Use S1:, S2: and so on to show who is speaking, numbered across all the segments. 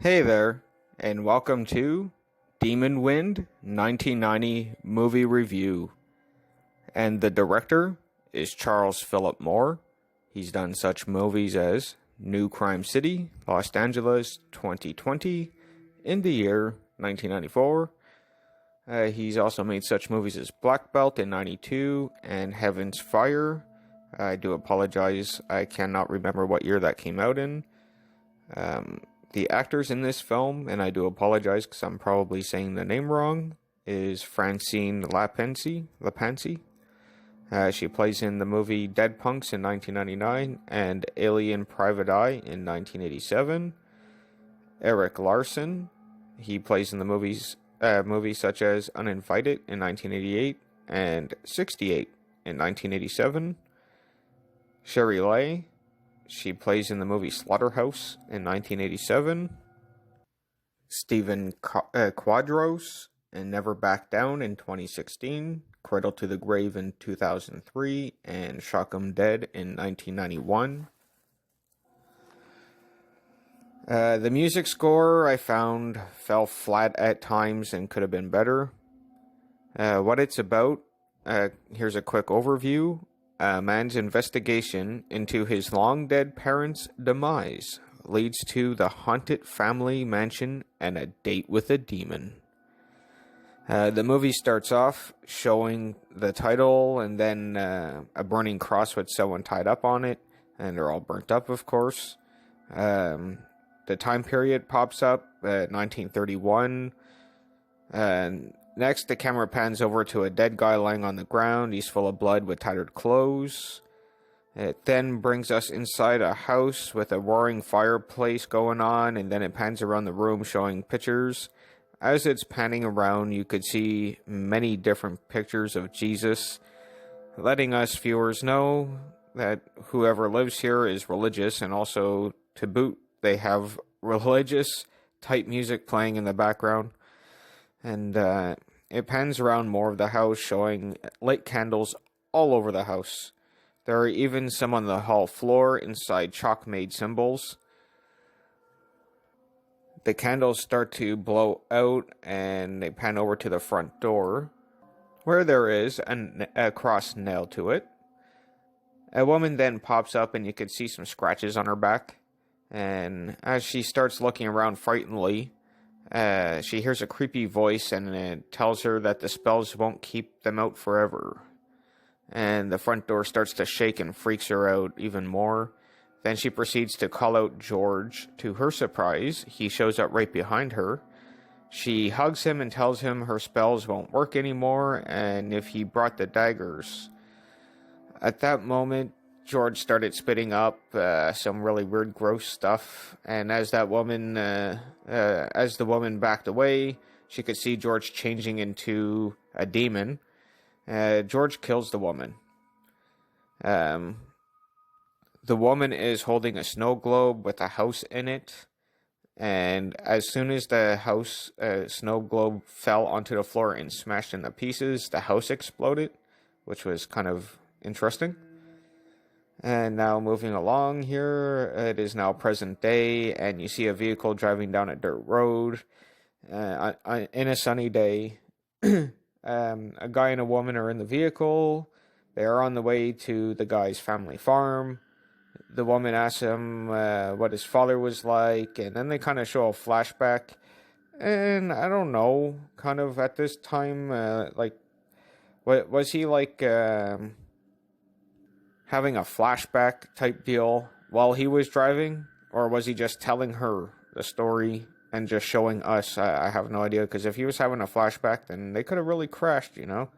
S1: Hey there, and welcome to Demon Wind 1990 movie review. And the director is Charles Philip Moore. He's done such movies as New Crime City, Los Angeles 2020, in the year 1994. He's also made such movies as Black Belt in 92 and Heaven's Fire. I do apologize, I cannot remember what year that came out in. The actors in this film, and I do apologize because I'm probably saying the name wrong, is Francine Lapancy. She plays in the movie Dead Punks in 1999 and Alien Private Eye in 1987. Eric Larson, he plays in the movies such as Uninvited in 1988 and 68 in 1987. Sherry Lay, she plays in the movie Slaughterhouse in 1987. Stephen Quadros in Never Back Down in 2016. Cradle to the Grave in 2003. And Shock 'Em Dead in 1991. The music score I found fell flat at times and could have been better. What it's about, here's a quick overview. A man's investigation into his long-dead parents' demise leads to the haunted family mansion and a date with a demon. The movie starts off showing the title and then a burning cross with someone tied up on it, and they're all burnt up, of course. The time period pops up, 1931, and next, the camera pans over to a dead guy lying on the ground. He's full of blood with tattered clothes. It then brings us inside a house with a roaring fireplace going on, and then it pans around the room showing pictures. As it's panning around, you could see many different pictures of Jesus, letting us viewers know that whoever lives here is religious, and also, to boot, they have religious type music playing in the background. And it pans around more of the house, showing lit candles all over the house. There are even some on the hall floor inside chalk-made symbols. The candles start to blow out, and they pan over to the front door, where there is a cross nailed to it. A woman then pops up, and you can see some scratches on her back. And as she starts looking around frightenedly, she hears a creepy voice, and it tells her that the spells won't keep them out forever. And the front door starts to shake and freaks her out even more. Then she proceeds to call out George. To her surprise, he shows up right behind her. She hugs him and tells him her spells won't work anymore, and if he brought the daggers. At that moment, George started spitting up some really weird, gross stuff, and as the woman backed away, she could see George changing into a demon. George kills the woman. The woman is holding a snow globe with a house in it, and as soon as the house snow globe fell onto the floor and smashed into pieces, the house exploded, which was kind of interesting. And now moving along here, it is now present day, and you see a vehicle driving down a dirt road in a sunny day. A guy and a woman are in the vehicle. They are on the way to the guy's family farm. The woman asks him what his father was like, and then they kind of show a flashback. And I don't know, kind of at this time, was he like having a flashback type deal while he was driving, or was he just telling her the story and just showing us? I have no idea, because if he was having a flashback, then they could have really crashed, you know?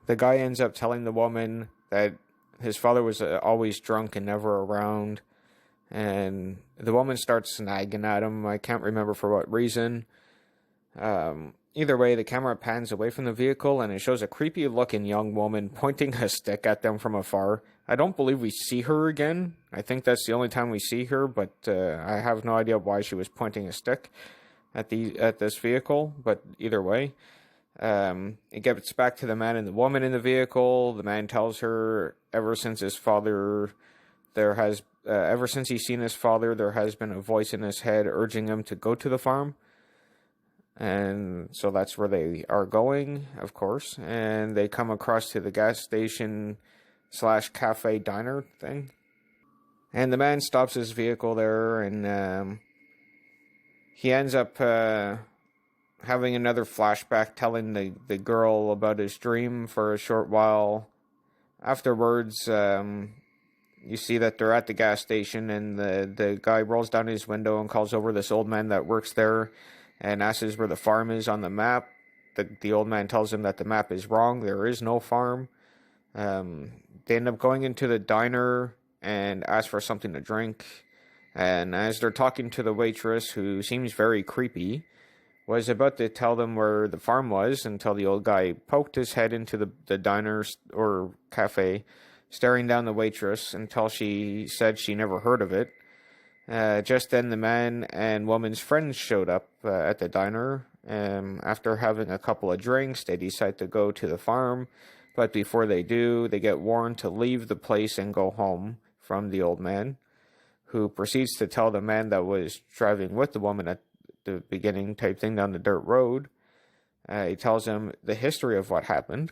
S1: The guy ends up telling the woman that his father was always drunk and never around, and the woman starts nagging at him. I can't remember for what reason. Either way, the camera pans away from the vehicle, and it shows a creepy-looking young woman pointing a stick at them from afar. I don't believe we see her again. I think that's the only time we see her, but I have no idea why she was pointing a stick at this vehicle. But either way, it gets back to the man and the woman in the vehicle. The man tells her ever since his father there has, ever since he's seen his father, there has been a voice in his head urging him to go to the farm. And so that's where they are going, of course. And they come across to the gas station / cafe diner thing. And the man stops his vehicle there, and he ends up having another flashback, telling the girl about his dream for a short while. Afterwards, you see that they're at the gas station, and the guy rolls down his window and calls over this old man that works there and asks where the farm is on the map. The old man tells him that the map is wrong. There is no farm. They end up going into the diner and ask for something to drink. And as they're talking to the waitress, who seems very creepy, was about to tell them where the farm was until the old guy poked his head into the diner or cafe, staring down the waitress until she said she never heard of it. Just then the man and woman's friends showed up at the diner. After having a couple of drinks, they decide to go to the farm. But before they do, they get warned to leave the place and go home from the old man, who proceeds to tell the man that was driving with the woman at the beginning type thing down the dirt road. He tells him the history of what happened.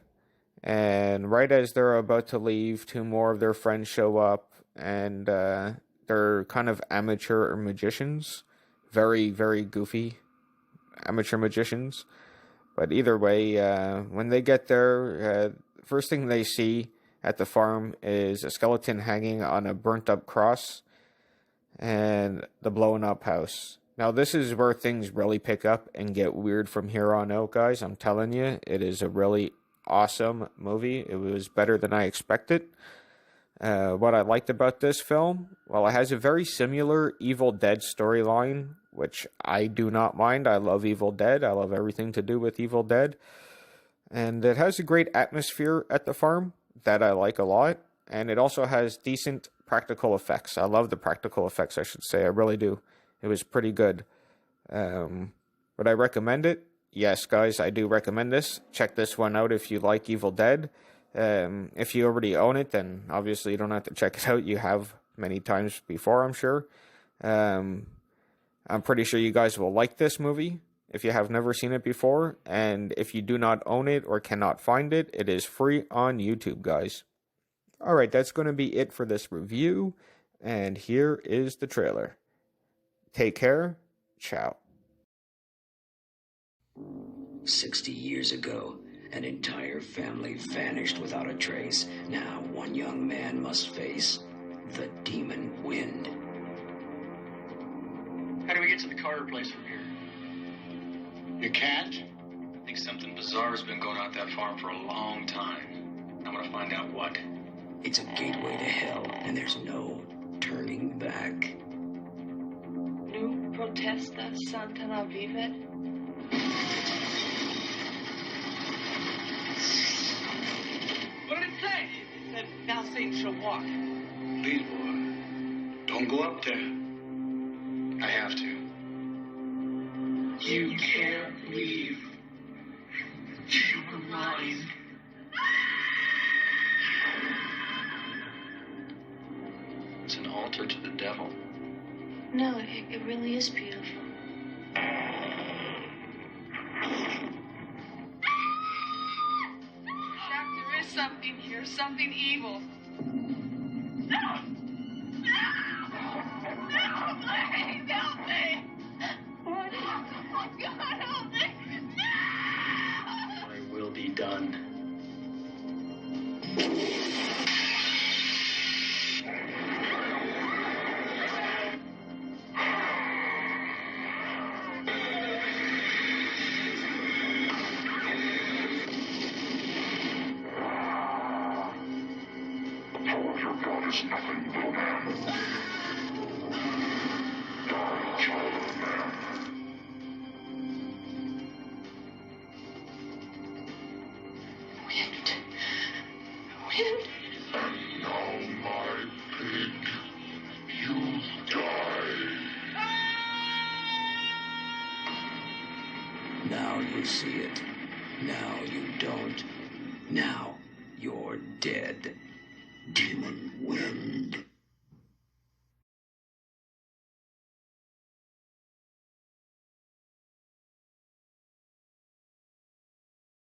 S1: And right as they're about to leave, two more of their friends show up, and they're kind of amateur magicians. Very, very goofy amateur magicians. But either way, when they get there, first thing they see at the farm is a skeleton hanging on a burnt up cross and the blown up house. Now this is where things really pick up and get weird from here on out, guys. I'm telling you, it is a really awesome movie. It was better than I expected. What I liked about this film, well, it has a very similar Evil Dead storyline, which I do not mind. I love Evil Dead. I love everything to do with Evil Dead. And it has a great atmosphere at the farm that I like a lot. And it also has decent practical effects. I love the practical effects, I should say. I really do. It was pretty good. Would I recommend it? Yes, guys, I do recommend this. Check this one out if you like Evil Dead. If you already own it, then obviously you don't have to check it out. You have many times before, I'm sure. I'm pretty sure you guys will like this movie if you have never seen it before. And if you do not own it or cannot find it, it is free on YouTube, guys. Alright, that's going to be it for this review. And here is the trailer. Take care. Ciao.
S2: 60 years ago, an entire family vanished without a trace. Now one young man must face the demon wind.
S3: How do we get to the Carter place from here?
S4: You can't?
S3: I think something bizarre has been going on at that farm for a long time. I want to find out what.
S2: It's a gateway to hell, and there's no turning back.
S5: Nu protesta Santana vivet.
S3: What did it say?
S5: It said, thou Saint shall walk.
S4: Please, boy. Don't go up there.
S3: I have to.
S4: You can't leave. You were mine.
S3: It's an altar to the devil.
S5: No, it really is beautiful. Jack, there is something here, something evil. No! No! Please help me! What? Oh, God, help me! No!
S3: I will be done.
S4: God is nothing, little man. Die, child of man.
S5: Wind.
S4: Now, my pig, you die.
S2: Now you see it. Now you don't. Now you're dead. Demon wind.